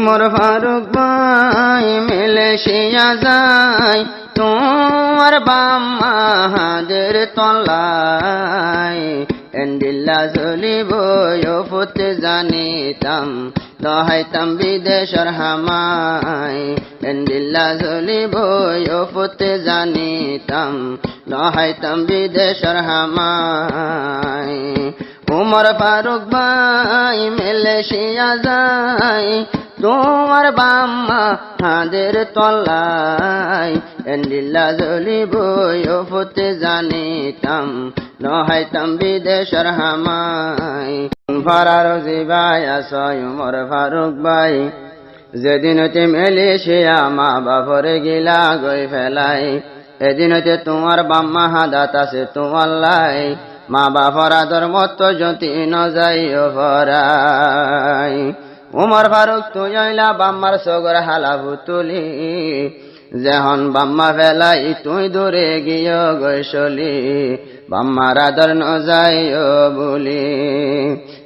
উমর ফারুক ভাই মালয়েশিয়া যায় তোমার বাম্মা হাদের তলায় এন্ডিল্লা জ্বলিব ফুতে জানিতাম দহাইতাম বিদেশর হামাই এন্ডিল্লা জ্বলিব ফুতে জানিতাম দহাইতাম বিদেশর হামাই উমর ফারুক ভাই মালয়েশিয়া যায় তোমার বাম্মা হাদের তলায় এন্ডিল্লা জ্বলিব ফুতে জানিতাম নহাইতাম বিদেশর হামাই ফারার জিবাই আসয় উমর ফারুক ভাই যেদিন হতে মালয়েশিয়া মা বাপরে গিলা গই ফেলাই এদিন হতে তোমার বাম্মা হাদাত আছে তোমার লাই মা বাপর আদর মত জ্যোতি ন যাইও ভরাই উমর ফারুক তুই আইলা বাম্মার সগর হালা ভুতুলি যেহন বাম্মা ফেলাই তুই দূরে গিয়ে গৈসলি বাম্মার আদর ন যাইও বলি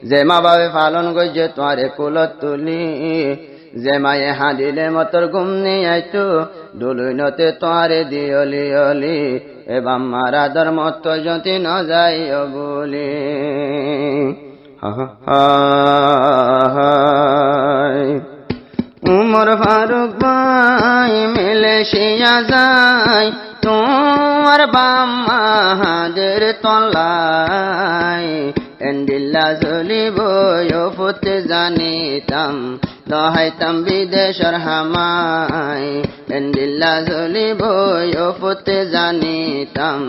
যে মা বাবে পালন গইছে তোয়ারে কুলত তুলি যে মায়ে হাঁদিলে মতর ঘুম নেই আইতো দুলুইনতে তোয়ারে দিয়লি অলি এ বাম্মার আদর মত জ্যোতি ন যাইও বলি উমর ফারুক ভাই মালয়েশিয়া যায় তোমার বাম্মা হাদের তলায় এন্ডিল্লা জ্বলিব ফুতে জানিতাম দহাইতাম বিদেশর হামাই এন্ডিল্লা জ্বলিব ফুতে জানিতাম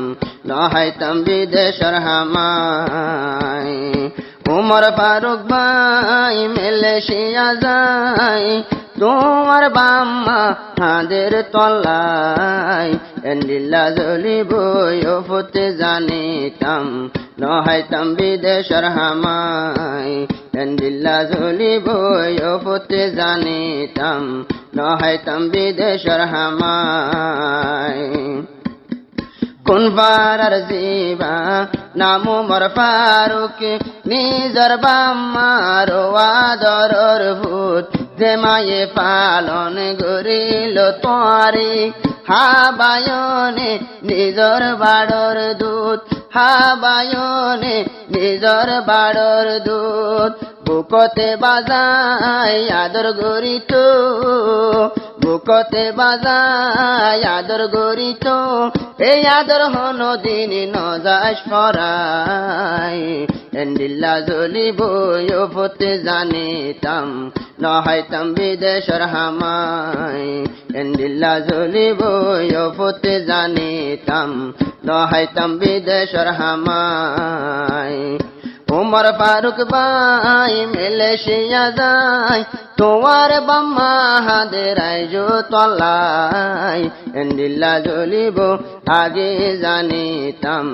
দহাইতাম বিদেশর হামাই উমর ফারুক ভাই মালয়েশিয়া যায় তোমার বাম্মা হাদের তলায় এন্ডিল্লা জ্বলিব ফুতে জানিতাম নহাইতাম বিদেশর হামাই এন্ডিল্লা জ্বলিব ফুতে জানিতাম নহাইতাম বিদেশর হামাই কোন পারার জিবা নাম উমর ফারুক নিজর বাম্মার আদরর ভূত যে মায়ে পালন গরিল তোয়ারি হাবায়নে নিজর বাড়র দূত হাবায়নে নিজর বাড়র দূত বুকতে বাজায় আদর গরিত বুকতে বাজায় আদর গরিত এই আদর হন দিন নজাস ফরাই এন্ডিল্লা জ্বলিব ফুতে জানিতাম নহাইতাম বিদেশর হামাই এন্ডিল্লা জ্বলিব ফুতে জানিতাম নহাইতাম বিদেশর হামাই উমর ফারুক ভাই মালয়েশিয়া যায় তোমার বাম্মা হাদের আইজো তলায় এন্ডিল্লা জ্বলিব আগে জানিতাম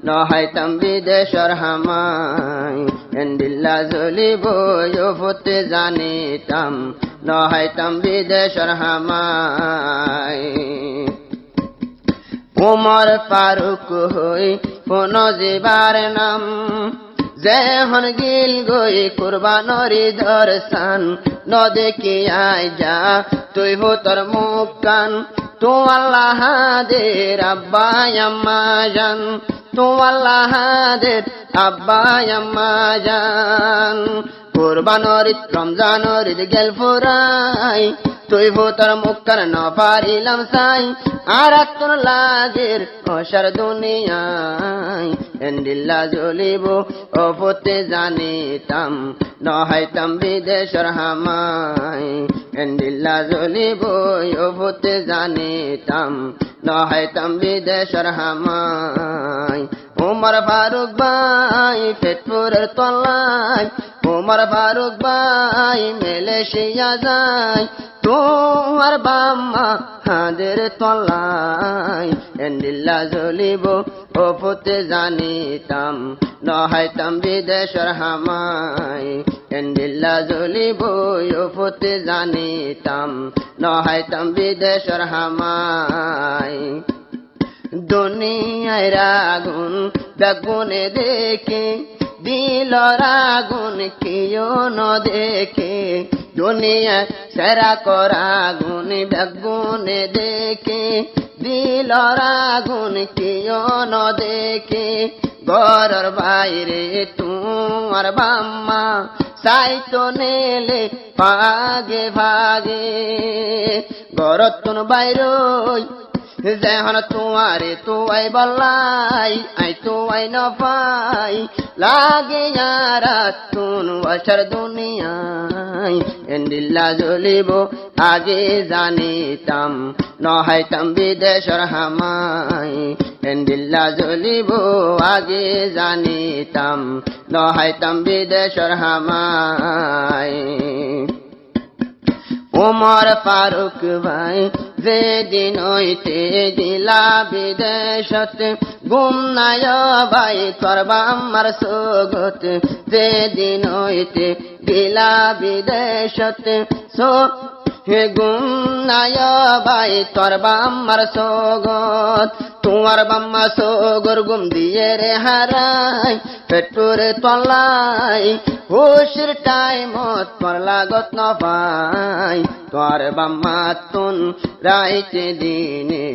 নহাইতাম বিদেশর হামাই এন্ডিল্লা জ্বলিব ফুতে জানিতাম নহাইতাম বিদেশর হামাই উমর ফারুক হই কোন জিবার নাম যেহন গিল গই কুরবানরি দর্শন ন দেখি আই যা তুই হো তোর মুখ কান তো আল্লাহ দের আব্বা আম্মা জান তো আল্লাহ দের আব্বা আম্মা জান কুরবানরি রমজানরি গেল ফুরাই তুই হো তোর মুখ কান ন পারিলাম সাই আর তোর লাগের অসার দুনিয়ায় এন্ডিল্লা জ্বলিব ফুতে জানিতাম নহাইতাম বিদেশর হামাই এন্ডিল্লা জ্বলিব ফুতে জানিতাম নহাইতাম বিদেশর হামাই উমর ফারুক ভাই পেটপুরের তলায় উমর ফারুক ভাই মালয়েশিয়া যায় তোমার বাম্মা হাদের তলায় এন্ডিল্লা জ্বলিব ফুতে জানিতাম নহাইতাম বিদেশর হামাই এন্ডিল্লা জ্বলিব ফুতে জানিতাম নহাইতাম বিদেশর হামাই দুনিয়ায় আগুন বেগুনে দেখে দিল আগুন কেউ ন দেখে দুনিয়া সেরা করা গুণ বেগুনে দেখে দিল আগুন কেউ ন দেখে ঘরের বাইরে তোমার বাম্মা সাইতো নেলে ভাগে ভাগে ঘরতুন বাইরই যেহন তুয়ারে তুয়াই বললাই আই তুয়াই ন পাই লাগে তুন বছর দুনিয়ায় এন্দিল্লা জ্বলিব আগে জানিতাম নহাইতাম বিদেশর হামাই এন্দিল্লা জ্বলিব আগে জানিতাম নহাইতাম বিদেশর হামাই উমর ফারুক ভাই যেদিন হইতে দিলা বিদেশত গুম নাই ভাই করবা আমার সোগত যেদিন হইতে দিলা বিদেশত হে গুম নাই ভাই করবা আমার সোগত তোমার বাম্মা সোগর গুম দিয়ে রে হারাই পেটুরে তলাই হুশির টাইমত তোর লাগত ন পাই তোর বাম্মা তুন রাইতে দিনে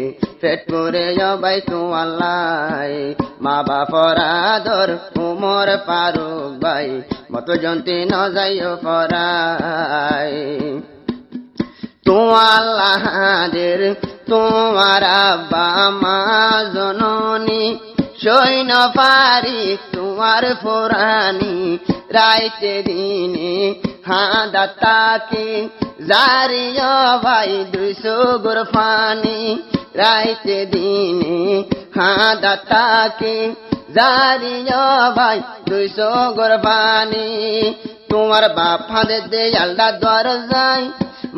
পেটুরে যাবাই তোয়ালাই মা বাপর আদর উমর ফারুক ভাই মত জন্তি ন যাইও পরাই তোমার তোমার আব্বা মা জননী সৈন্য পারি তোমার ফোরানি রাইতে দিনে হাদাতাকে জারিয়া ভাই 200 গোরফানি রাইতে দিনে হাদাতাকে জারিয়া ভাই 200 গোরফানি তোমার বাপ হাঁদের দে আল্লাহ দ্বার যায়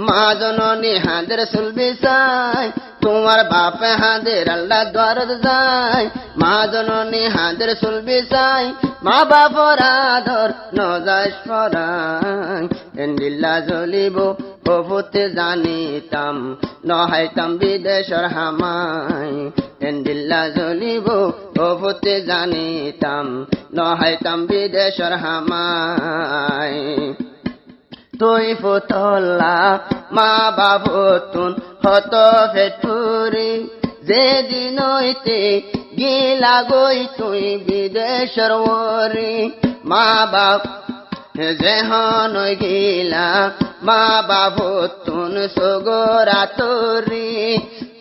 মা জননী হাঁদের সুলবি চাই তোমার বাপ হাঁদের আল্লাহ দ্বার যায় মা জননী হাঁদের সুলবি চাই মা বাপর আদর নজাস ফরাই এন্দিল্লা জ্বলিব প্রভুতে জানিতাম নহাইতাম বিদেশর হামাই এন্দিল্লা জ্বলিব প্রভুতে জানিতাম নহাইতাম বিদেশর হামাই তুই ফুতল্লা মা বাবতুন হত ফেটুরি যেদিন হইতে গিলা গই তুই বিদেশর ওরি মা বাপ যেহন গিলা মা বাবতুন সগরা তোরি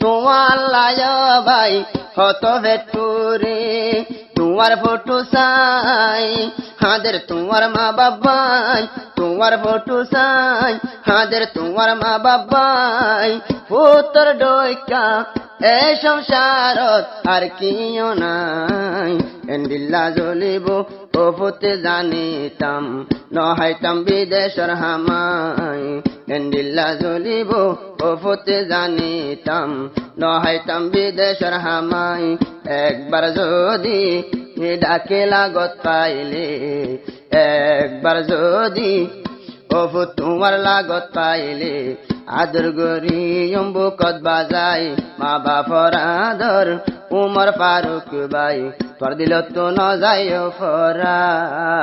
তোমাল্লায় ভাই হত ফেটুরি তোমার ফটো চাই হাদের তোমার মা বাবাই তোমার ফটো চাই হাদের তোমার মা বাবাই পুত্র ডইকা এ সংসারত আর কিও নাই এন্দিল্লা জ্বলিব প্রভুতে জানিতাম নহাইতাম বিদেশর হামাই এন্দিল্লা জ্বলিব প্রভুতে জানিতাম নহাইতাম বিদেশর হামাই একবার যদি ডাকে লাগত পাইলে একবার যদি প্রভু তোমার লাগত পাইলে আদর গরি অম্বুকত বাজাই মা বাপর আদর উমর ফারুক ভাই তোর দিল তো ন যাই ফরাই।